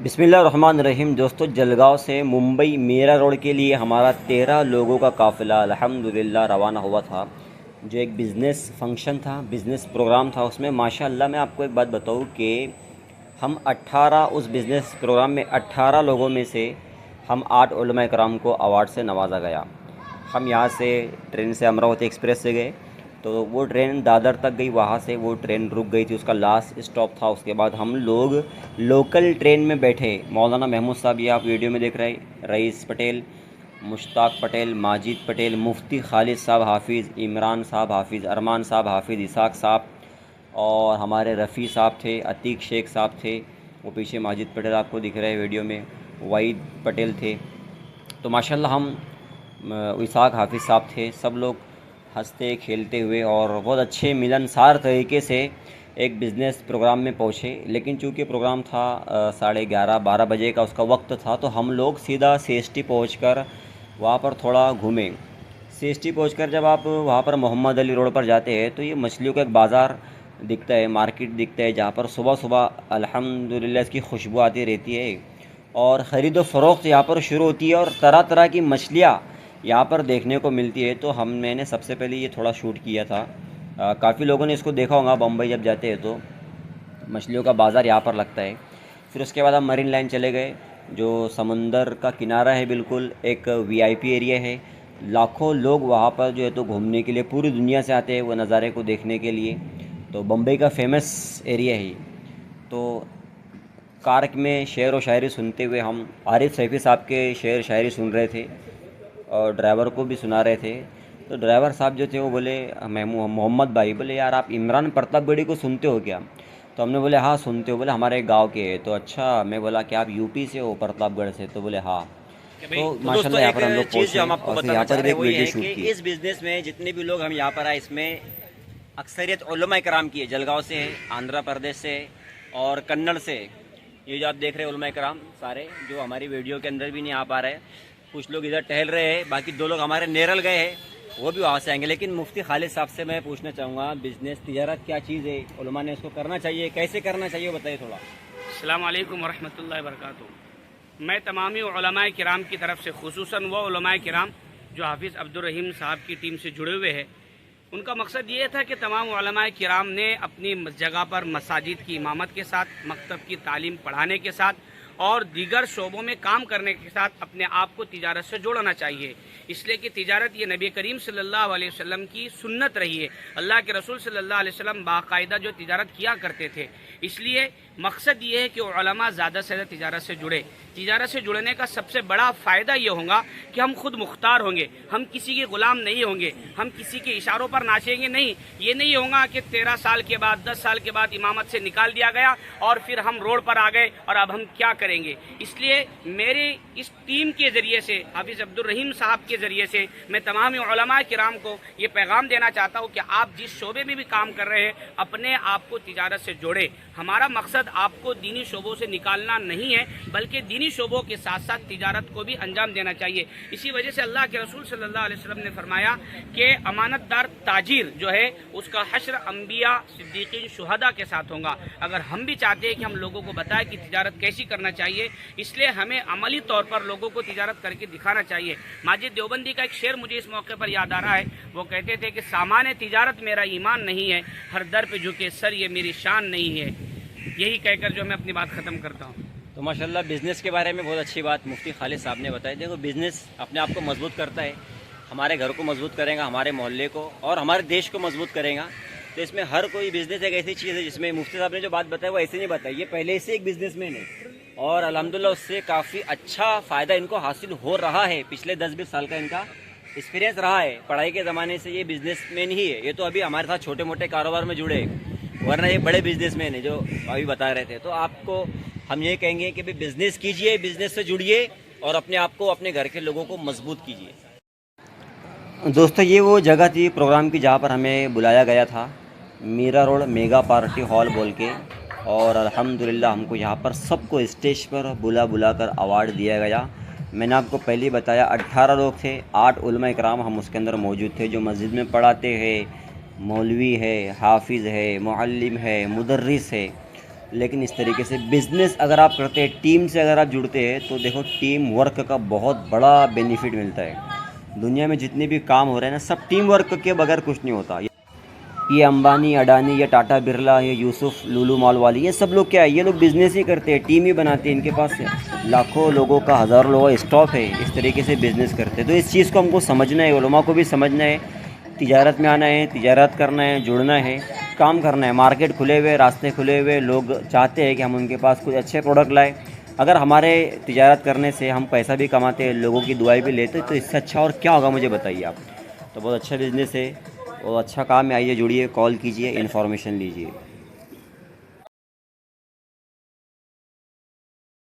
बिस्मिल्लाहिर्रहमानिर्रहीम। दोस्तों, जलगांव से मुंबई मीरा रोड के लिए हमारा 13 लोगों का काफ़िला अल्हम्दुलिल्लाह रवाना हुआ था। जो एक बिज़नेस फंक्शन था, बिज़नेस प्रोग्राम था, उसमें माशाअल्लाह मैं आपको एक बात बताऊं कि हम 18 उस बिज़नेस प्रोग्राम में 18 लोगों में से हम 8 उलमा इकराम को अवार्ड से नवाजा गया। हम यहाँ से ट्रेन से अमरावती एक्सप्रेस से गए, तो वो ट्रेन दादर तक गई, वहाँ से वो ट्रेन रुक गई थी, उसका लास्ट स्टॉप था। उसके बाद हम लोग लोकल ट्रेन में बैठे। मौलाना महमूद साहब, ये आप वीडियो में देख रहे हैं, रईस पटेल, मुश्ताक पटेल, माजिद पटेल, मुफ्ती खालिद साहब हाफिज़, इमरान साहब हाफिज़, अरमान साहब हाफिज़, इसाक साहब, और हमारे रफ़ी साहब थे, अतीक शेख साहब थे, वो पीछे माजिद पटेल आपको दिख रहे हैं वीडियो में, वाइद पटेल थे। तो माशाल्लाह हम इसाक हाफिज़ साहब थे, सब लोग हंसते खेलते हुए और बहुत अच्छे मिलनसार तरीके से एक बिज़नेस प्रोग्राम में पहुँचे। लेकिन चूँकि प्रोग्राम था 11:30-12 बजे का उसका वक्त था, तो हम लोग सीधा सीएसटी पहुँचकर वहाँ पर थोड़ा घूमे। सीएसटी पहुँचकर जब आप वहाँ पर मोहम्मद अली रोड पर जाते हैं, तो ये मछलियों का एक बाज़ार दिखता है, मार्केट दिखता है, जहाँ पर सुबह सुबह अल्हम्दुलिल्लाह इसकी खुशबू आती रहती है और ख़रीद व फ़रोख्त यहाँ पर शुरू होती है और तरह तरह की मछलियाँ यहाँ पर देखने को मिलती है। तो मैंने सबसे पहले ये थोड़ा शूट किया था। काफ़ी लोगों ने इसको देखा होगा, बम्बई जब जाते हैं तो मछलियों का बाज़ार यहाँ पर लगता है। फिर उसके बाद हम मरीन लाइन चले गए, जो समंदर का किनारा है, बिल्कुल एक वीआईपी एरिया है। लाखों लोग वहाँ पर जो है तो घूमने के लिए पूरी दुनिया से आते हैं वो नज़ारे को देखने के लिए। तो बम्बई का फेमस एरिया है। तो कार में शेर व शायरी सुनते हुए हम आरिफ सैफ़ी साहब के शेर शायरी सुन रहे थे और ड्राइवर को भी सुना रहे थे। तो ड्राइवर साहब जो थे वो बोले, मोहम्मद भाई बोले, यार आप इमरान प्रतापगढ़ी को सुनते हो क्या? तो हमने बोले हाँ सुनते हो। बोले हमारे गांव के हैं। तो अच्छा, मैं बोला कि आप यूपी से हो, प्रतापगढ़ से? तो बोले हाँ। तो तो दोस्तों, माशाल्लाह यहाँ पर हम लोग एक चीज़ जो पहुँचे हम आपको और फिर बताना यहाँ चाह पर रहे भी हैं एक वो ये वीडियो है शूट कि की। इस बिज़नेस में जितने भी लोग हम यहाँ पर आए, इसमें अक्सरियत उलमा इकराम की है। जलगांव से है, आंध्र प्रदेश से है और कन्नड़ से है। ये जो आप देख रहे हैं उलमा इकराम सारे, जो हमारी वीडियो के अंदर भी नहीं आ पा रहे हैं। कुछ लोग इधर टहल रहे हैं, बाकी 2 लोग हमारे नेरल गए हैं, वो भी वहाँ से आएंगे। लेकिन मुफ्ती खालिद साहब से मैं पूछना चाहूँगा, बिज़नेस तिजारत क्या चीज़ है, उलमा ने इसको करना चाहिए, कैसे करना चाहिए, बताइए थोड़ा। अस्सलाम वालेकुम वरहमतुल्लाहि वबरकातुहू। मैं तमामी उलमाए किराम की तरफ से, खुसूसन वो उलमाए किराम जो हाफिज़ अब्दुर रहीम साहब की टीम से जुड़े हुए हैं, उनका मकसद ये था कि तमाम उलमाए किराम ने अपनी जगह पर मसाजिद की इमामत के साथ, मकतब की तालीम पढ़ाने के साथ और दीगर शोबों में काम करने के साथ अपने आप को तिजारत से जोड़ना चाहिए। इसलिए कि तिजारत ये नबी करीम सल्लल्लाहु अलैहि वसल्लम की सुन्नत रही है। अल्लाह के रसूल सल्लल्लाहु अलैहि वसल्लम बाकायदा जो तिजारत किया करते थे। इसलिए मकसद ये है कि उलमा ज़्यादा से ज़्यादा तिजारत से जुड़े। तिजारत से जुड़ने का सबसे बड़ा फ़ायदा ये होगा कि हम खुद मुख्तार होंगे, हम किसी के ग़ुलाम नहीं होंगे, हम किसी के इशारों पर नाचेंगे नहीं। ये नहीं होगा कि 13 साल के बाद, 10 साल के बाद इमामत से निकाल दिया गया और फिर हम रोड पर आ गए और अब हम क्या करेंगे। इसलिए मेरी इस टीम के ज़रिए से, हाफिज़ अब्दुर रहीम साहब के ज़रिए से, मैं तमाम उलमा किराम को ये पैगाम देना चाहता हूँ कि आप जिस शोबे में भी काम कर रहे हैं, अपने आप को तिजारत से जोड़े। हमारा मकसद आपको दीनी शोबों से निकालना नहीं है, बल्कि दीनी शोबों के साथ साथ तिजारत को भी अंजाम देना चाहिए। इसी वजह से अल्लाह के रसूल सल्लल्लाहु अलैहि वसल्लम ने फरमाया कि अमानतदार ताजिर जो है उसका हश्र अंबिया, सिद्दीकीन, शुहदा के साथ होगा। अगर हम भी चाहते हैं कि हम लोगों को बताएं कि तिजारत कैसी करना चाहिए, इसलिए हमें अमली तौर पर लोगों को तिजारत करके दिखाना चाहिए। माजिद देवबंदी का एक शेर मुझे इस मौके पर याद आ रहा है। वो कहते थे कि सामान तिजारत मेरा ईमान नहीं है, हर दर पे झुके सर ये मेरी शान नहीं है। यही कहकर जो मैं अपनी बात ख़त्म करता हूँ। तो माशाल्लाह बिज़नेस के बारे में बहुत अच्छी बात मुफ्ती खालिद साहब ने बताई। देखो, बिज़नेस अपने आप को मजबूत करता है, हमारे घर को मजबूत करेगा, हमारे मोहल्ले को और हमारे देश को मजबूत करेगा। तो इसमें हर कोई बिज़नेस एक ऐसी चीज़ है जिसमें मुफ्ती साहब ने जो बात बताई वो ऐसे नहीं बताई। ये पहले से एक बिज़नेसमैन है और अल्हम्दुलिल्लाह उससे काफ़ी अच्छा फ़ायदा इनको हासिल हो रहा है। पिछले 10-20 साल का इनका एक्सपीरियंस रहा है। पढ़ाई के ज़माने से ये बिज़नेसमैन ही है। ये तो अभी हमारे साथ छोटे मोटे कारोबार में जुड़े, वरना ये बड़े बिजनेसमैन है जो अभी बता रहे थे। तो आपको हम ये कहेंगे कि भी बिज़नेस कीजिए, बिज़नेस से जुड़िए और अपने आप को, अपने घर के लोगों को मजबूत कीजिए। दोस्तों, ये वो जगह थी प्रोग्राम की जहाँ पर हमें बुलाया गया था, Mira road mega party hall बोल के। और अल्हम्दुलिल्लाह हमको यहाँ पर सबको स्टेज पर बुला बुला कर अवार्ड दिया गया। मैंने आपको पहले ही बताया 18 लोग थे, 8 उलमा इकराम हम उसके अंदर मौजूद थे, जो मस्जिद में पढ़ाते हैं, मौलवी है, हाफिज़ है, मुअल्लिम है, मुदर्रिस है। लेकिन इस तरीके से बिज़नेस अगर आप करते हैं, टीम से अगर आप जुड़ते हैं, तो देखो टीम वर्क का बहुत बड़ा बेनिफिट मिलता है। दुनिया में जितने भी काम हो रहे हैं ना, सब टीम वर्क के बगैर कुछ नहीं होता। ये अंबानी, अडानी, ये टाटा बिरला, ये यूसुफ, लुलु मॉल वाली, ये सब लोग क्या है, ये लोग बिज़नेस ही करते हैं, टीम ही बनाते हैं। इनके पास लाखों लोगों का, हज़ारों लोगों का स्टॉक है, इस तरीके से बिज़नेस करते हैं। तो इस चीज़ को हमको समझना है, उलमा को भी समझना है। तिजारत में आना है, तिजारत करना है, जुड़ना है, काम करना है। मार्केट खुले हुए, रास्ते खुले हुए, लोग चाहते हैं कि हम उनके पास कुछ अच्छे प्रोडक्ट लाएँ। अगर हमारे तिजारत करने से हम पैसा भी कमाते हैं, लोगों की दुआएं भी लेते, तो इससे अच्छा और क्या होगा, मुझे बताइए आप। तो बहुत अच्छा बिज़नेस है और अच्छा काम है। आइए जुड़िए, कॉल कीजिए, इन्फॉर्मेशन लीजिए।